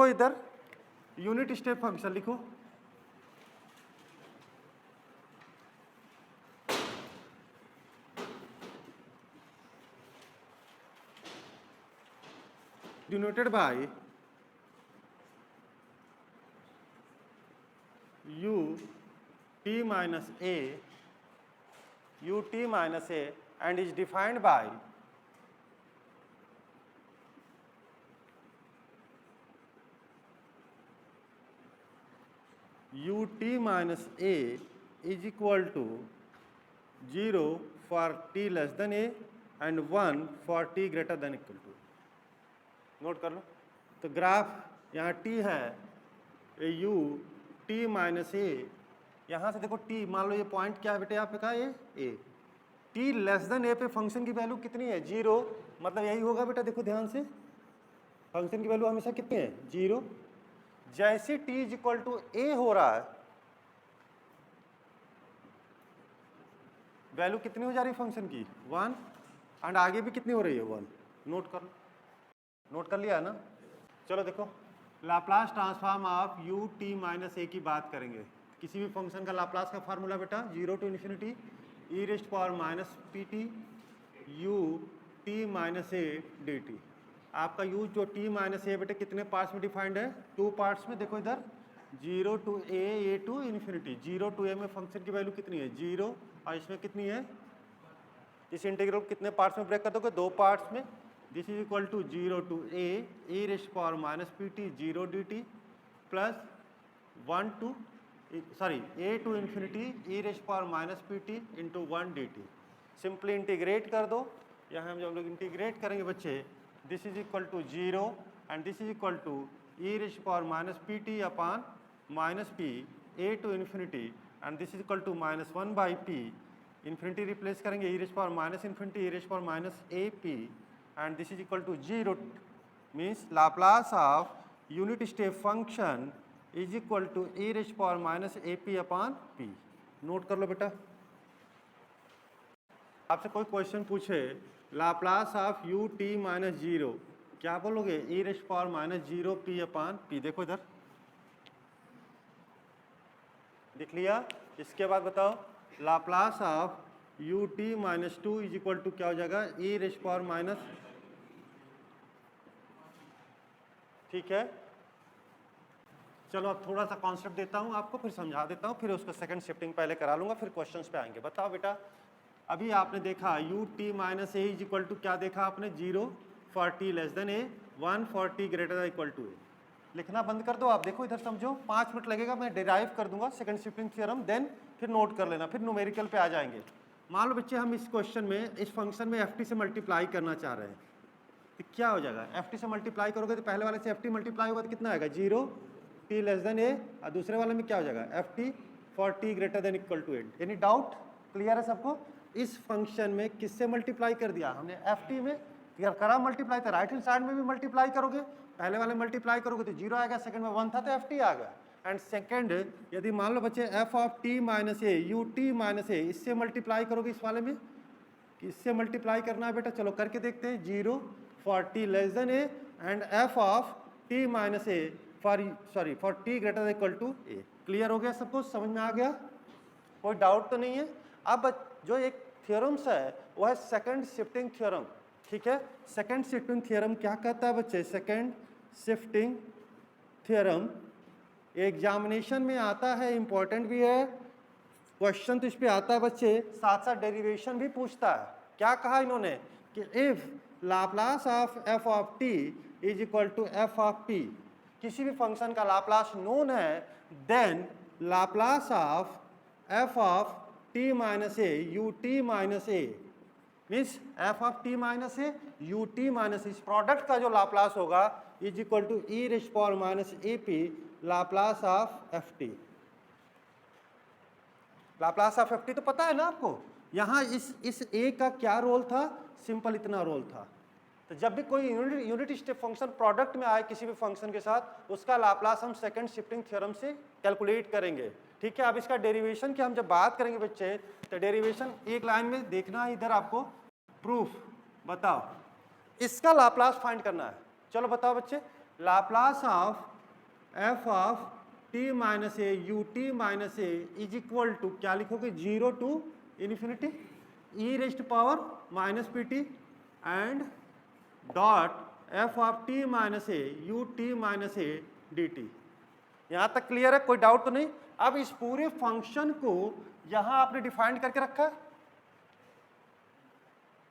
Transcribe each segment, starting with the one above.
देखो इधर unit step function लिखो, denoted by u t minus a and is defined by ut minus a is equal to 0 for t less than a and 1 for t greater than equal to। Note कर लो। तो graph यहाँ t है u t minus ए, यहाँ से देखो t, मान लो ये point क्या है बेटे आपने कहा ये a, t less then a पे फंक्शन की वैल्यू कितनी है 0, मतलब यही होगा बेटा, देखो ध्यान से, फंक्शन की वैल्यू हमेशा कितनी है 0। जैसे t is equal to a हो रहा है, वैल्यू कितनी हो जा रही है फंक्शन की 1, एंड आगे भी कितनी हो रही है 1। नोट कर लो, नोट कर लिया है ना। चलो देखो Laplace transform of u t minus A की बात करेंगे। किसी भी फंक्शन का लाप्लास का फार्मूला बेटा 0 to infinity e raised power minus P T u t minus A D T. आपका u जो t माइनस ए बेटे कितने पार्ट्स में डिफाइंड है, 2 पार्ट्स में। देखो इधर 0 to a to infinity, 0 to a में फंक्शन की वैल्यू कितनी है 0, और इसमें कितनी है, इस इंटीग्रल को कितने पार्ट्स में ब्रेक कर दोगे 2 पार्ट्स में। This is equal to 0 to a e raised power minus P T 0 D T plus 1 to a to infinity e raised power minus P T into 1 D T. Simply integrate कर दो। यहाँ हम जब लोग integrate करेंगे बच्चे, this is equal to 0 and this is equal to e raised power minus P T upon minus P a to infinity, and this is equal to minus 1 by P, infinity replace करेंगे e raised power minus infinity e raised power minus A P, and this is equal to 0, means Laplace of unit step function is equal to e raised power minus ap upon p। Note कर लो बेटा। आपसे कोई question पूछे Laplace of u t minus 0, क्या बोलोगे e raised power minus 0 p upon p। देखो इधर लिख लिया। इसके बाद बताओ Laplace of u t minus 2 is equal to क्या हो जाएगा e रेस्ट पावर माइनस, ठीक है। चलो अब थोड़ा सा कॉन्सेप्ट देता हूँ आपको, फिर समझा देता हूँ, फिर उसका सेकंड शिफ्टिंग पहले करा लूँगा, फिर क्वेश्चंस पे आएंगे। बताओ बेटा, अभी आपने देखा u t minus A is equal to क्या देखा आपने 0 for t less than A, 1 for t greater than equal to A. लिखना बंद कर दो आप, देखो इधर समझो, 5 मिनट लगेगा, मैं डिराइव कर दूंगा सेकंड शिफ्टिंग थ्योरम, देन फिर नोट कर लेना, फिर न्यूमेरिकल पे आ जाएंगे। मान लो बच्चे हम इस क्वेश्चन में इस फंक्शन में एफ टी से मल्टीप्लाई करना चाह रहे हैं, तो क्या हो जाएगा, एफ टी से मल्टीप्लाई करोगे तो पहले वाले से एफ टी मल्टीप्लाई होगा तो कितना आएगा 0 t लेस देन ए, और दूसरे वाले में क्या हो जाएगा F T for t greater than equal to 8। Any doubt, clear है सबको। इस फंक्शन में किससे मल्टीप्लाई कर दिया हमने, एफ टी में करा मल्टीप्लाई, तो राइट हैंड साइड में भी मल्टीप्लाई करोगे, पहले वाले मल्टीप्लाई करोगे तो 0 आएगा, सेकंड में 1 था तो एफ टी आ गया। एंड सेकंड, यदि मान लो बच्चे F of T minus A U T minus A, इससे मल्टीप्लाई करोगे इस वाले में, इससे मल्टीप्लाई करना है बेटा, चलो करके देखते हैं। 0 for T less than A and F of T minus A for T greater than equal to A. Clear हो गया सबको, समझ में आ गया, कोई डाउट तो नहीं है। अब जो एक थ्योरम्स है वो है सेकंड शिफ्टिंग थ्योरम, ठीक है। सेकंड शिफ्टिंग थ्योरम क्या कहता है बच्चे, सेकंड शिफ्टिंग थ्योरम एग्जामिनेशन में आता है, इंपॉर्टेंट भी है, क्वेश्चन तो इस पे आता है बच्चे, साथ साथ डेरिवेशन भी पूछता है। क्या कहा इन्होंने कि if Laplace of F of T is equal to F of P, किसी भी फंक्शन का लाप्लास नोन है, then Laplace of F of T minus A U T minus A, means F of T minus A U T minus, इस product का जो Laplace होगा is equal to E raised power minus A P Laplace of F T. Laplace of F T तो पता है ना आपको। यहाँ इस ए का क्या रोल था, सिंपल इतना रोल था। तो जब भी कोई यूनिट स्टेप फंक्शन प्रोडक्ट में आए किसी भी फंक्शन के साथ, उसका लाप्लास हम सेकंड शिफ्टिंग थ्योरम से कैलकुलेट करेंगे, ठीक है। अब इसका डेरिवेशन की हम जब बात करेंगे बच्चे, तो डेरिवेशन एक लाइन में देखना है, इधर आपको प्रूफ बताओ, इसका लाप्लास फाइंड करना है। चलो बताओ बच्चे, Laplace of F of T minus A U T minus A is equal to क्या लिखोगे 0 to infinity E raised power minus P T and dot F of T minus A U T minus A D T. यहाँ तक clear है, कोई doubt तो नहीं। अब इस पूरे फंक्शन को यहाँ आपने डिफाइंड करके रखा है।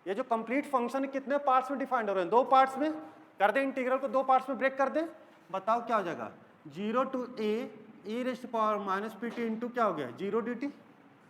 ये जो कंप्लीट फंक्शन है कितने पार्ट्स में डिफाइंड हो रहे हैं? 2 पार्ट्स में। कर दे इंटीग्रल को 2 पार्ट्स में ब्रेक कर दे, बताओ क्या हो जाएगा 0 to A E raised power minus P T into क्या हो गया 0 डी टी।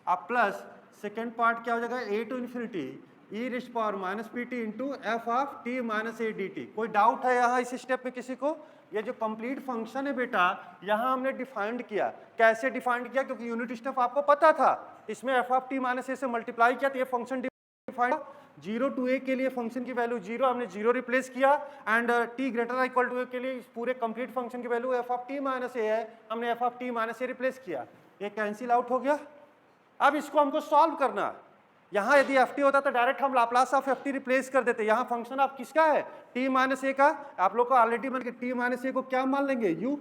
अब प्लस सेकेंड पार्ट क्या हो जाएगा A to infinity E raised power minus P T into F of T minus A D T. कोई doubt है यहाँ इस स्टेप में किसी को? ये जो कंप्लीट फंक्शन है बेटा यहाँ हमने डिफाइंड किया। कैसे डिफाइंड किया? क्योंकि यूनिट स्टेप आपको पता था, इसमें एफ ऑफ टी माइनस ए से मल्टीप्लाई किया तो ये फंक्शन डिफाइंड। 0 टू ए के लिए फंक्शन की वैल्यू 0, हमने 0 रिप्लेस किया and t greater equal to A के लिए इस पूरे कंप्लीट फंक्शन की value F of T minus A है, हमने F of T minus A replace किया। ये कैंसिल आउट हो गया। अब इसको हमको सॉल्व करना है। यहाँ यदि एफ टी होता तो डायरेक्ट हम Laplace of F T replace कर देते। यहाँ फंक्शन आप किसका है? टी माइनस ए का। आप लोग को ऑलरेडी बन के टी माइनस ए को क्या मान लेंगे यू,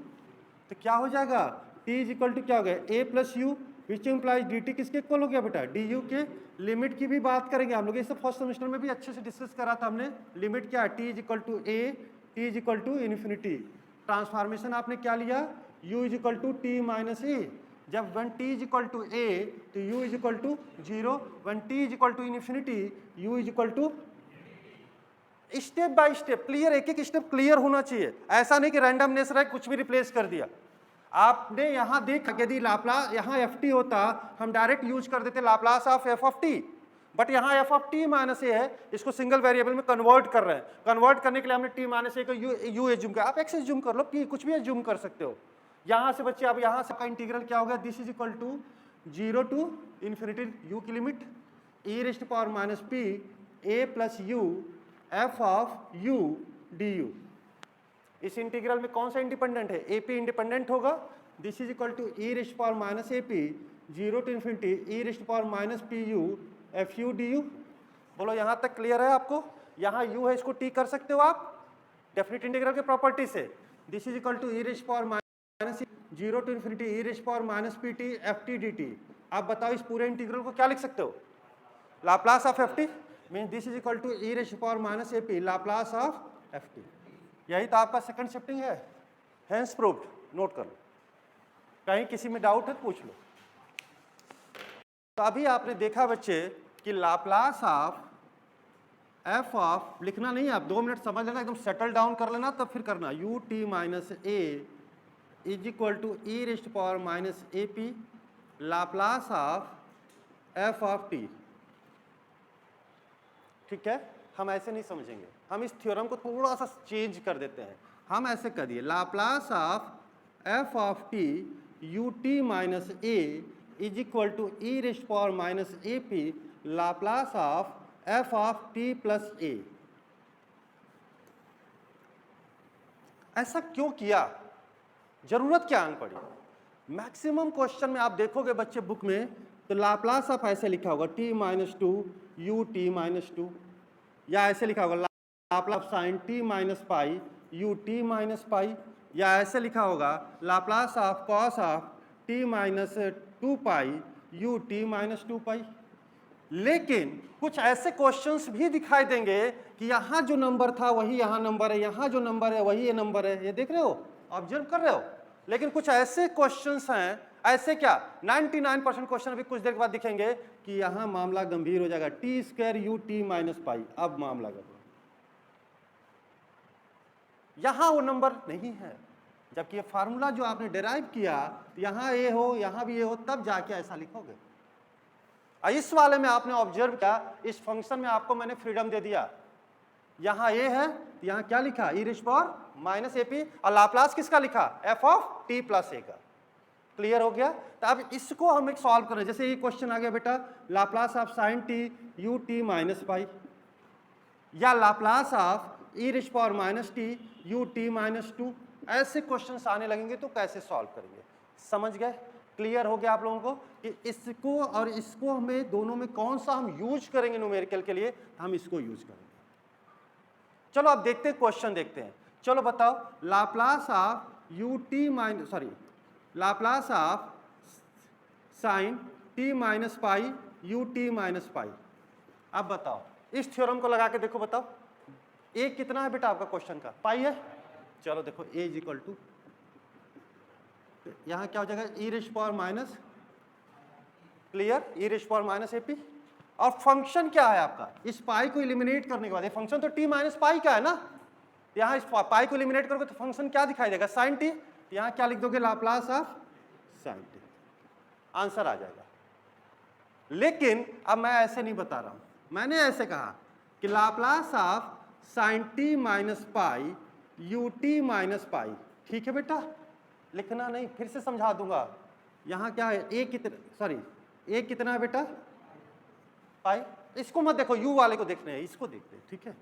तो क्या हो जाएगा t इज इक्वल टू क्या हो गया A plus U which implies D T किसके इक्वल हो गया बेटा डी यू के। लिमिट की भी बात करेंगे हम लोग, इसे फर्स्ट सेमेस्टर में भी अच्छे से डिस्कस करा था हमने। लिमिट क्या है? t is equal to A T is equal to infinity. Transformation आपने क्या लिया u is equal to T minus A. जब when t is equal to A तो u is equal to 0, when t is equal to infinity u is equal to. Step by step clear, एक एक step clear होना चाहिए। ऐसा नहीं कि randomness रहे कुछ भी रिप्लेस कर दिया। आपने यहाँ देखा यदि लाप्लास यहाँ एफ टी होता हम डायरेक्ट यूज कर देते Laplace of F of T, but यहाँ F of T minus A है, इसको सिंगल वेरिएबल में कन्वर्ट कर रहे हैं। कन्वर्ट करने के लिए हमने टी माइनस ए को यू एज्यूम किया। आप एक्स एज्यूम कर लो, पी कुछ भी एज्यूम कर सकते हो। यहाँ से बच्चे अब यहाँ से का इंटीग्रल क्या हो गया? This is equal to 0 to infinity U की limit E raised power minus P A plus U F of U D U. इस इंटीग्रल में कौन सा इंडिपेंडेंट है? ए पी इंडिपेंडेंट होगा। This is equal to E raised power minus A P 0 to infinity E raised power minus P U F U D U. बोलो यहाँ तक clear है आपको? यहाँ यू है, इसको टी कर सकते हो आप डेफिनेट इंटीग्रल के प्रॉपर्टी से। This is equal to E raised power minus 0 to infinity E raised power minus P T F T D T. आप बताओ इस पूरे इंटीग्रल को क्या लिख सकते हो? Laplace of F T means this is equal to E raised power minus A P Laplace of F T. यही तो आपका सेकंड शिफ्टिंग है, हेंस प्रूव्ड। नोट कर लो, कहीं किसी में डाउट है पूछ लो। तो अभी आपने देखा बच्चे कि लाप्लास ऑफ एफ ऑफ लिखना नहीं है, आप 2 मिनट समझ लेना, एकदम सेटल डाउन कर लेना तब फिर करना। U T minus A is equal to E raised power minus A P Laplace of F of T. ठीक है, हम ऐसे नहीं समझेंगे, हम इस थ्योरम को थोड़ा सा चेंज कर देते हैं। हम ऐसे कर दिए Laplace of F of T U T minus A is equal to E raised power minus A P Laplace of F of T plus A. ऐसा क्यों किया? जरूरत क्या आन पड़ी? मैक्सिमम क्वेश्चन में आप देखोगे बच्चे बुक में तो लाप्लास ऑफ ऐसे लिखा होगा T minus two U T minus two, या ऐसे लिखा होगा Laplace sine T minus pi U T minus pi, या ऐसे लिखा होगा Laplace of cos of T minus 2 pi U T minus 2 pi. लेकिन कुछ ऐसे क्वेश्चंस भी दिखाई देंगे कि यहाँ जो नंबर था वही यहाँ नंबर है, यहाँ जो नंबर है वही ये नंबर है। ये देख रहे हो, ऑब्जर्व कर रहे हो। लेकिन कुछ ऐसे क्वेश्चंस हैं, ऐसे क्या 99% क्वेश्चन अभी कुछ देर के बाद दिखेंगे कि यहाँ मामला गंभीर हो जाएगा। T square you T minus पाई, अब मामला गंभीर। यहाँ वो नंबर नहीं है, जबकि ये फार्मूला जो आपने डिराइव किया यहाँ ए हो यहाँ भी ए हो, तब जाके ऐसा लिखोगे। इस वाले में आपने ऑब्जर्व किया, इस फंक्शन में आपको मैंने फ्रीडम दे दिया। यहाँ ए है, यहाँ क्या लिखा E raised power minus A P, और लाप्लास किसका लिखा F of T plus A का। क्लियर हो गया? तो अब इसको हम एक सॉल्व करें। जैसे ये क्वेश्चन आ गया बेटा Laplace of sine T U T minus pi, या Laplace of E raised power minus T U T minus 2। ऐसे क्वेश्चंस आने लगेंगे तो कैसे सॉल्व करेंगे? समझ गए? क्लियर हो गया आप लोगों को कि इसको और इसको हमें दोनों में कौन सा हम यूज करेंगे न्यूमेरिकल के लिए? हम इसको यूज करेंगे। चलो अब देखते हैं, क्वेश्चन देखते हैं। चलो बताओ Laplace of you T minus sorry Laplace of sine T minus pi U T minus पाई। अब बताओ इस थ्योरम को लगा के देखो, बताओ ए कितना है बेटा आपका क्वेश्चन का, पाई है। चलो देखो ए इज इक्वल टू, यहाँ क्या हो जाएगा, ई rays power minus, clear, E rays power minus A P. और फंक्शन क्या है आपका, इस पाई को इलिमिनेट करने के बाद, ये फंक्शन तो टी माइनस पाई का है ना, यहाँ इस पाई को इलिमिनेट करोगे तो फंक्शन क्या दिखाई देगा, साइन टी। यहाँ क्या लिख दोगे, Laplace of sine T, answer आ जाएगा। लेकिन अब मैं ऐसे नहीं बता रहा हूं, मैंने ऐसे कहा कि Laplace of sine T minus pi U T minus पाई, ठीक है बेटा, लिखना नहीं, फिर से समझा दूंगा। यहाँ क्या है, ए कितना, सॉरी ए कितना है बेटा, पाई। इसको मत देखो, यू वाले को देखने हैं, इसको देखते हैं, ठीक है।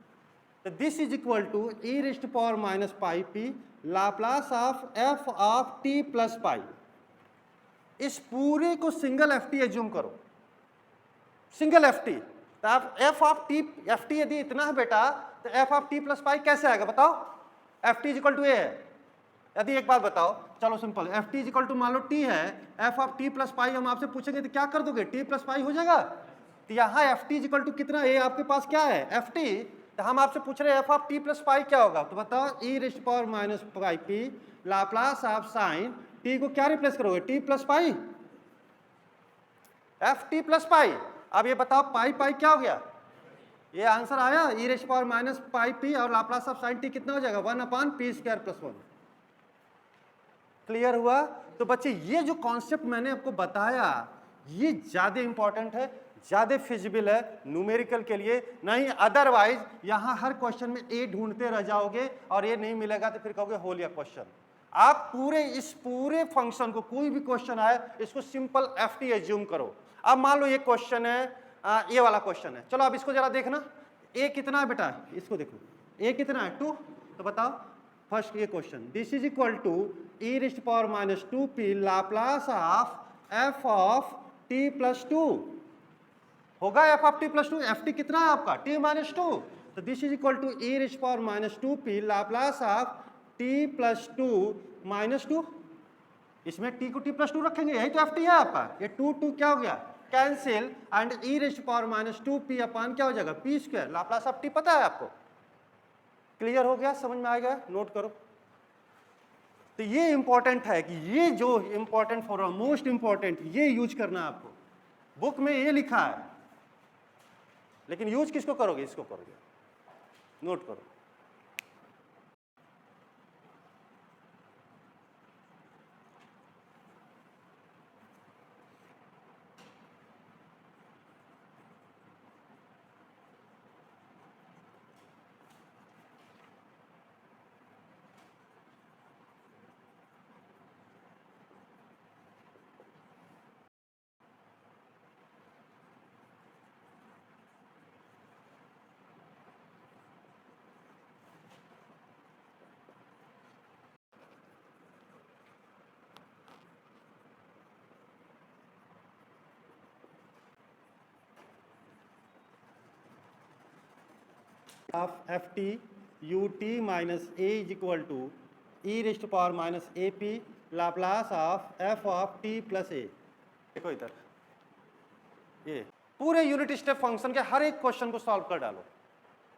तो this is equal to E raised to power minus pi P Laplace of F of T plus pi. इस पूरे को सिंगल एफ टी एज्यूम करो, सिंगल एफ टी। तो आप एफ ऑफ टी यदि इतना है बेटा, तो F of T plus pi कैसे आएगा बताओ, F T equal to A है। यदि एक बात बताओ, चलो simple, F T equal to मान लो टी है, F of T plus pi हम आपसे पूछेंगे तो क्या कर दोगे, टी प्लस पाई हो जाएगा। तो यहाँ एफ टी इक्वल टू कितना, ए आपके पास क्या है, एफ टी। तो हम आपसे पूछ रहे हैं F of T plus pi क्या होगा, तो बताओ E raised power minus pi P Laplace of sine T को क्या रिप्लेस करोगे, T plus pi, F T plus pi. अब ये बताओ पाई पाई क्या हो गया, ये आंसर आया, E raised power minus pi P और लाप्लास ऑफ साइन टी कितना हो जाएगा, 1/p² + 1। क्लियर हुआ। तो बच्चे ये जो कॉन्सेप्ट मैंने आपको बताया ये ज्यादा इंपॉर्टेंट है, ज्यादा फिजिबल है न्यूमेरिकल के लिए, नहीं अदरवाइज यहाँ हर क्वेश्चन में ए ढूंढते रह जाओगे और ये नहीं मिलेगा तो फिर कहोगे होल या क्वेश्चन। आप इस पूरे फंक्शन को, कोई भी क्वेश्चन आए इसको सिंपल एफ टी एज्यूम करो। अब मान लो ये क्वेश्चन है, ये वाला क्वेश्चन है, चलो अब इसको जरा देखना, ए कितना है बेटा, इसको देखो ए कितना है 2। तो बताओ फर्स्ट ये question, this is equal to E raised power minus 2p Laplace of F of T plus 2 होगा, F of T plus 2, F T कितना है आपका टी माइनस 2। तो this is equal to E raised power minus 2p Laplace of T plus 2 minus 2। इसमें T को T plus 2 रखेंगे, यही तो एफ टी है आपका। ये 2 क्या हो गया, cancel, and e raised power minus 2p अपान क्या हो जाएगा, p²। लाप्लास ऑफ टी पता है आपको, क्लियर हो गया, समझ में आ गया, नोट करो। तो ये इंपॉर्टेंट है कि ये जो इंपॉर्टेंट फॉर मोस्ट इंपॉर्टेंट, ये यूज करना है आपको, बुक में ये लिखा है, लेकिन यूज किसको करोगे, इसको करोगे, नोट करो। Of F T U T minus A is equal to E raised to power minus A P Laplace of F of T plus A. देखो इधर ये पूरे यूनिट स्टेप फंक्शन के हर एक क्वेश्चन को सॉल्व कर डालो।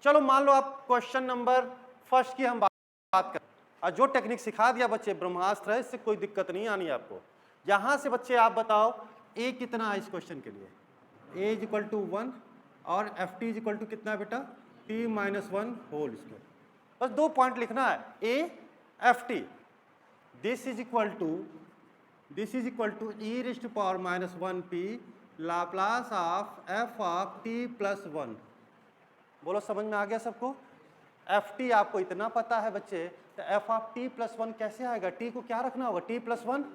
चलो मान लो आप क्वेश्चन नंबर फर्स्ट की हम बात करें, और जो टेक्निक सिखा दिया बच्चे ब्रह्मास्त्र है, इससे कोई दिक्कत नहीं आनी आपको। यहाँ से बच्चे आप बताओ ए कितना है इस क्वेश्चन के लिए, ए इज इक्वल टू 1 और F T is equal to कितना है बेटा, टी माइनस 1 होल स्क्वायर। बस 2 पॉइंट लिखना है, A F T, this is equal to E raised to power minus 1p Laplace of F of T plus 1। बोलो समझ में आ गया सबको। एफ टी आपको इतना पता है बच्चे, तो एफ ऑफ टी प्लस 1 कैसे आएगा, टी को क्या रखना होगा, t plus 1।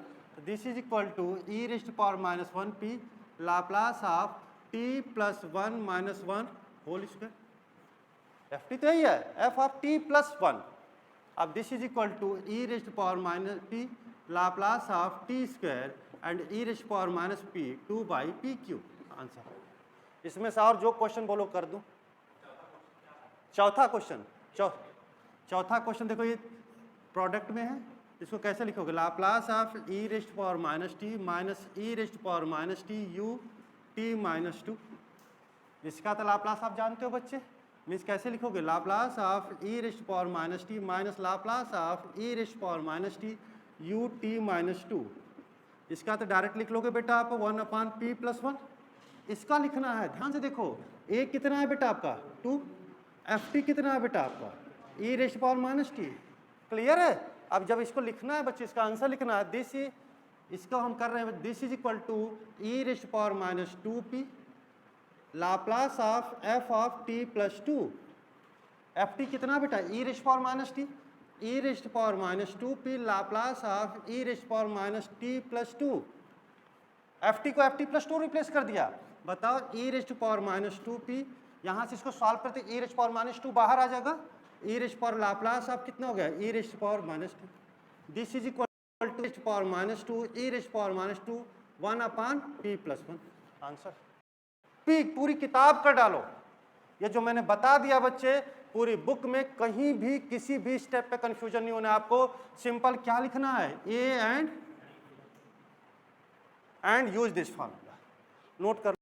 This is equal to E raised to power minus 1p Laplace of T plus 1 minus 1 whole square. F T तो यही है, एफ ऑफ टी प्लस 1। अब this is equal to E raised to power minus p Laplace of t square and e raised to power minus p 2/p³। Answer. इसमें से और जो question बोलो कर दूं। चौथा क्वेश्चन, चौथा क्वेश्चन देखो, ये प्रोडक्ट में है, इसको कैसे लिखोगे? Laplace of E raised power minus T minus E raised power minus T U T minus 2। इसका तो लाप्लास आप जानते हो बच्चे, मीन्स कैसे लिखोगे? Laplace of E raised power minus T minus Laplace of E raised power minus T U T minus 2। इसका तो डायरेक्ट लिख लोगे बेटा आप 1/p+1। इसका लिखना है, ध्यान से देखो, ए कितना है बेटा आपका 2, एफ टी कितना है बेटा आपका E raised power minus T. Clear है? अब जब इसको लिखना है बच्चे, इसका आंसर लिखना है, दिस इसको हम कर रहे हैं, this is equal to E raised power minus 2p Laplace of F of T plus 2। F T कितना बेटा E raised power minus T, E raised power minus 2p Laplace of E raised power minus T plus 2। F T को F T plus 2 replace कर दिया। बताओ ई raised power minus 2p, यहाँ से इसको solve करते ई रेस्ट पावर माइनस 2 बाहर आ जाएगा, E raised power Laplace of कितना हो गया E raised power minus 2। This is equal to raised power minus 2 E raised power minus 2 1/p+1। Answer P पूरी किताब कर डालो। ये जो मैंने बता दिया बच्चे, पूरी बुक में कहीं भी किसी भी स्टेप पे कंफ्यूजन नहीं होना है आपको। सिंपल क्या लिखना है, A and use this formula. Note कर